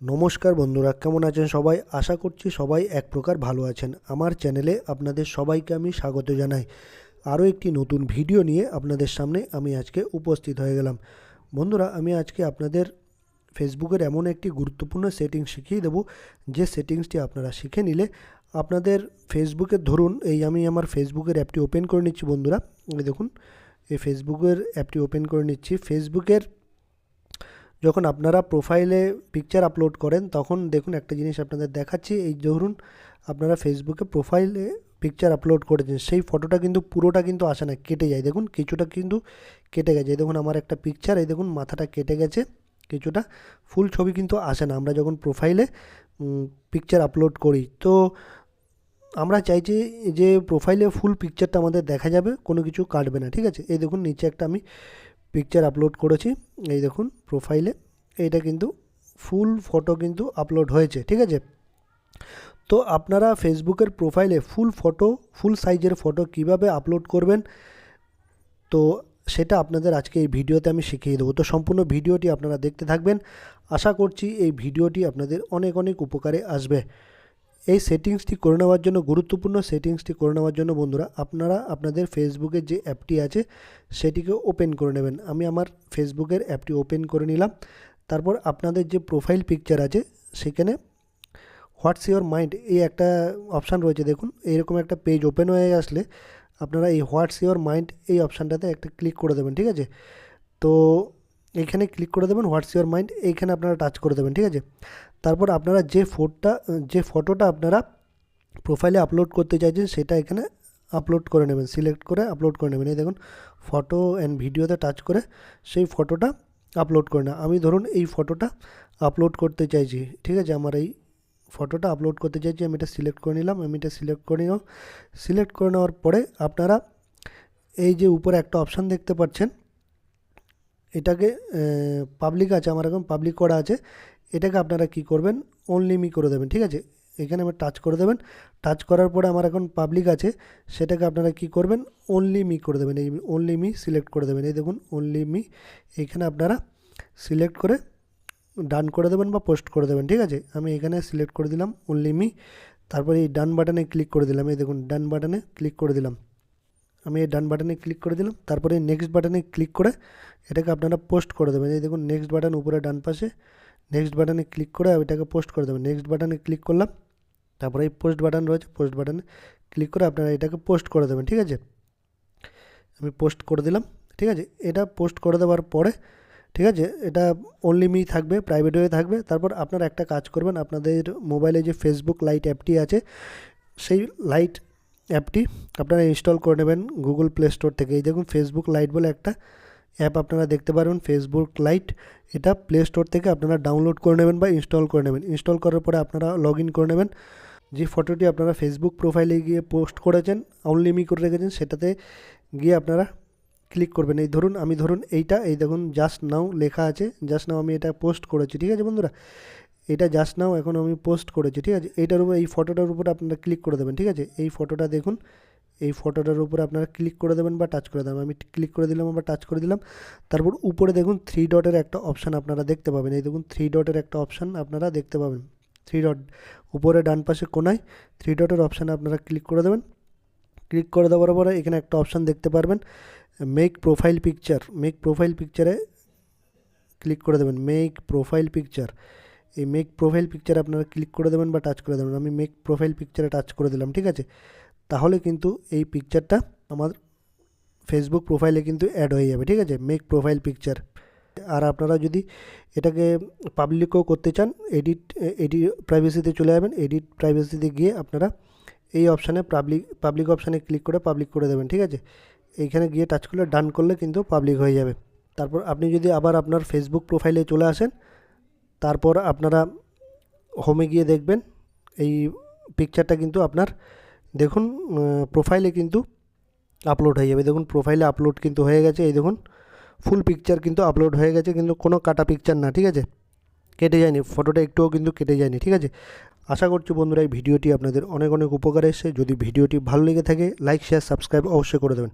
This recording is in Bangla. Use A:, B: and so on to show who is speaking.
A: নমস্কার বন্ধুরা, কেমন আছেন সবাই? আশা করছি সবাই এক প্রকার ভালো আছেন। আমার চ্যানেলে আপনাদের সবাইকে আমি স্বাগত জানাই। আরও একটি নতুন ভিডিও নিয়ে আপনাদের সামনে আমি আজকে উপস্থিত হয়ে গেলাম। বন্ধুরা, আমি আজকে আপনাদের ফেসবুকের এমন একটি গুরুত্বপূর্ণ সেটিংস শিখিয়ে দেবো, যে সেটিংসটি আপনারা শিখে নিলে আপনাদের ফেসবুকের, ধরুন আমি আমার ফেসবুকের অ্যাপটি ওপেন করে নিচ্ছি বন্ধুরা। এই দেখুন, এই ফেসবুকের অ্যাপটি ওপেন করে নিচ্ছি। ফেসবুকের যখন আপনারা প্রোফাইলে পিকচার আপলোড করেন, তখন দেখুন একটা জিনিস আপনাদের দেখাচ্ছি। এই ধরুন, আপনারা ফেসবুকে প্রোফাইলে পিকচার আপলোড করেছেন, সেই ফটোটা কিন্তু পুরোটা কিন্তু আসে না, কেটে যায়। দেখুন কিছুটা কিন্তু কেটে গেছে। এই দেখুন আমার একটা পিকচার, এই দেখুন মাথাটা কেটে গেছে কিছুটা, ফুল ছবি কিন্তু আসে না আমরা যখন প্রোফাইলে পিকচার আপলোড করি। তো আমরা চাইছি যে প্রোফাইলে ফুল পিকচারটা আমাদের দেখা যাবে, কোনো কিছু কাটবে না, ঠিক আছে? এই দেখুন নিচে একটা আমি পিকচার আপলোড করেছি, এই দেখুন প্রোফাইলে, এইটা কিন্তু ফুল ফটো কিন্তু আপলোড হয়েছে, ঠিক আছে? তো আপনারা ফেসবুকের প্রোফাইলে ফুল সাইজের ফটো কিভাবে আপলোড করবেন, তো সেটা আপনাদের আজকে এই ভিডিওতে আমি শিখিয়ে দেবো। তো সম্পূর্ণ ভিডিওটি আপনারা দেখতে থাকবেন। আশা করছি এই ভিডিওটি আপনাদের অনেক অনেক উপকারে আসবে। এই সেটিংসটি করে নেওয়ার জন্য, গুরুত্বপূর্ণ সেটিংসটি করে নেওয়ার জন্য বন্ধুরা, আপনারা আপনাদের ফেসবুকের যে অ্যাপটি আছে সেটিকে ওপেন করে নেবেন। আমি আমার ফেসবুকের অ্যাপটি ওপেন করে নিলাম। তারপর আপনাদের যে প্রোফাইল পিকচার আছে সেখানে হোয়াটস ইওর মাইন্ড এই একটা অপশান রয়েছে। দেখুন এইরকম একটা পেজ ওপেন হয়ে আসলে আপনারা এই হোয়াটস ইওর মাইন্ড এই অপশানটাতে একটা ক্লিক করে দেবেন, ঠিক আছে? তো এইখানে ক্লিক করে দেবেন হোয়াটস ইওর মাইন্ড, এইখানে আপনারা টাচ করে দেবেন, ঠিক আছে? তারপর আপনারা যে ফটোটা আপনারা প্রোফাইলে আপলোড করতে চাইছেন সেটা এখানে আপলোড করে নেবেন, সিলেক্ট করে আপলোড করে নেবেন। এই দেখুন ফটো অ্যান্ড ভিডিওতে টাচ করে সেই ফটোটা আপলোড করে না। আমি ধরুন এই ফটোটা আপলোড করতে চাইছি, ঠিক আছে? আমার এই ফটোটা আপলোড করতে চাইছি, আমি এটা সিলেক্ট করে নিলাম। আমি এটা সিলেক্ট করে নেওয়ার পরে আপনারা এই যে উপরে একটা অপশান দেখতে পাচ্ছেন, এটাকে পাবলিক আছে, আমার এখন পাবলিক করা আছে। এটাকে আপনারা কি করবেন, অনলি মি করে দেবেন, ঠিক আছে? এখানে আমার টাচ করে দেবেন। টাচ করার পরে আমার এখন পাবলিক আছে, সেটাকে আপনারা কি করবেন, অনলি মি করে দেবেন। এই অনলি মি সিলেক্ট করে দেবেন। এই দেখুন অনলি মি, এইখানে আপনারা সিলেক্ট করে ডান করে দেবেন বা পোস্ট করে দেবেন, ঠিক আছে? আমি এখানে সিলেক্ট করে দিলাম অনলি মি। তারপরে এই ডান বাটনে ক্লিক করে দিলাম। এই দেখুন ডান বাটনে ক্লিক করে দিলাম। আমি এই ডান বাটনে ক্লিক করে দিলাম। তারপরে নেক্সট বাটনে ক্লিক করে এটাকে আপনারা পোস্ট করে দেবেন। এই দেখুন নেক্সট বাটন উপরে ডান পাশে, নেক্সট বাটনে ক্লিক করে ওইটাকে পোস্ট করে দেবেন। নেক্সট বাটনে ক্লিক করলাম। তারপরে এই পোস্ট বাটন রয়েছে, পোস্ট বাটনে ক্লিক করে আপনারা এটাকে পোস্ট করে দেবেন, ঠিক আছে? আমি পোস্ট করে দিলাম, ঠিক আছে? এটা পোস্ট করে দেওয়ার পরে, ঠিক আছে, এটা অনলি মি থাকবে, প্রাইভেট হয়ে থাকবে। তারপর আপনারা একটা কাজ করবেন, আপনাদের মোবাইলে যে ফেসবুক লাইট অ্যাপটি আছে সেই লাইট অ্যাপটি আপনারা ইনস্টল করে নেবেন গুগল প্লে স্টোর থেকে। এই দেখুন ফেসবুক লাইট বলে একটা অ্যাপ আপনারা দেখতে পারবেন, ফেসবুক লাইট। এটা প্লে স্টোর থেকে আপনারা ডাউনলোড করে নেবেন বা ইনস্টল করে নেবেন। ইনস্টল করার পরে আপনারা লগ ইন করে নেবেন। যে ফটোটি আপনারা ফেসবুক প্রোফাইলে গিয়ে পোস্ট করেছেন, অনলি মি করে রেখেছেন, সেটাতে গিয়ে আপনারা ক্লিক করবেন। এই ধরুন আমি এইটা, এই দেখুন জাস্ট নাও লেখা আছে, জাস্ট নাও আমি এটা পোস্ট করেছি, ঠিক আছে বন্ধুরা? এটা জাস্ট নাও এখন আমি পোস্ট করেছি, ঠিক আছে? এইটার উপর, এই ফটোটার উপর আপনারা ক্লিক করে দেবেন, ঠিক আছে? এই ফটোটা দেখুন, এই ফটোটার উপরে আপনারা ক্লিক করে দেবেন বা টাচ করে দেবেন। আমি ক্লিক করে দিলাম, আবার টাচ করে দিলাম। তারপর উপরে দেখুন 3 ডটের একটা অপশান আপনারা দেখতে পাবেন। এই দেখুন 3 ডটের একটা অপশান আপনারা দেখতে পাবেন। 3 ডট উপরে ডান পাশে কোনায় 3 ডটের অপশানে আপনারা ক্লিক করে দেবেন। ক্লিক করে দেওয়ার পরে এখানে একটা অপশান দেখতে পারবেন, make profile picture. Make profile পিকচারে ক্লিক করে দেবেন, মেক প্রোফাইল পিকচার। এই মেক প্রোফাইল পিকচার আপনারা ক্লিক করে দেবেন বা টাচ করে দেবেন। আমি মেক প্রোফাইল পিকচারে টাচ করে দিলাম, ঠিক আছে? তাহলে কিন্তু এই পিকচারটা আমার ফেসবুক প্রোফাইলে কিন্তু অ্যাড হয়ে যাবে, ঠিক আছে? Make profile picture. আর আপনারা যদি এটাকে পাবলিকও করতে চান, এডিট প্রাইভেসিতে চলে যাবেন। এডিট প্রাইভেসিতে গিয়ে আপনারা এই অপশানে পাবলিক অপশানে ক্লিক করে পাবলিক করে দেবেন, ঠিক আছে? এইখানে গিয়ে টাচ করলে, ডান করলে কিন্তু পাবলিক হয়ে যাবে। তারপর আপনি যদি আবার আপনার ফেসবুক প্রোফাইলে চলে আসেন, তারপর আপনারা হোমে গিয়ে দেখবেন এই পিকচারটা কিন্তু আপনার দেখুন প্রোফাইলে কিন্তু আপলোড হয়ে যাবে। দেখুন প্রোফাইলে আপলোড কিন্তু হয়ে গেছে। এই দেখুন ফুল পিকচার কিন্তু আপলোড হয়ে গেছে, কিন্তু কোনো কাটা পিকচার না, ঠিক আছে? কেটে যায়নি, ফটোটা একটুও কিন্তু কেটে যায়নি, ঠিক আছে? আশা করছি বন্ধুরা এই ভিডিওটি আপনাদের অনেক অনেক উপকারে এসেছে। যদি ভিডিওটি ভালো লেগে থাকে, লাইক শেয়ার সাবস্ক্রাইব অবশ্যই করে দেবেন।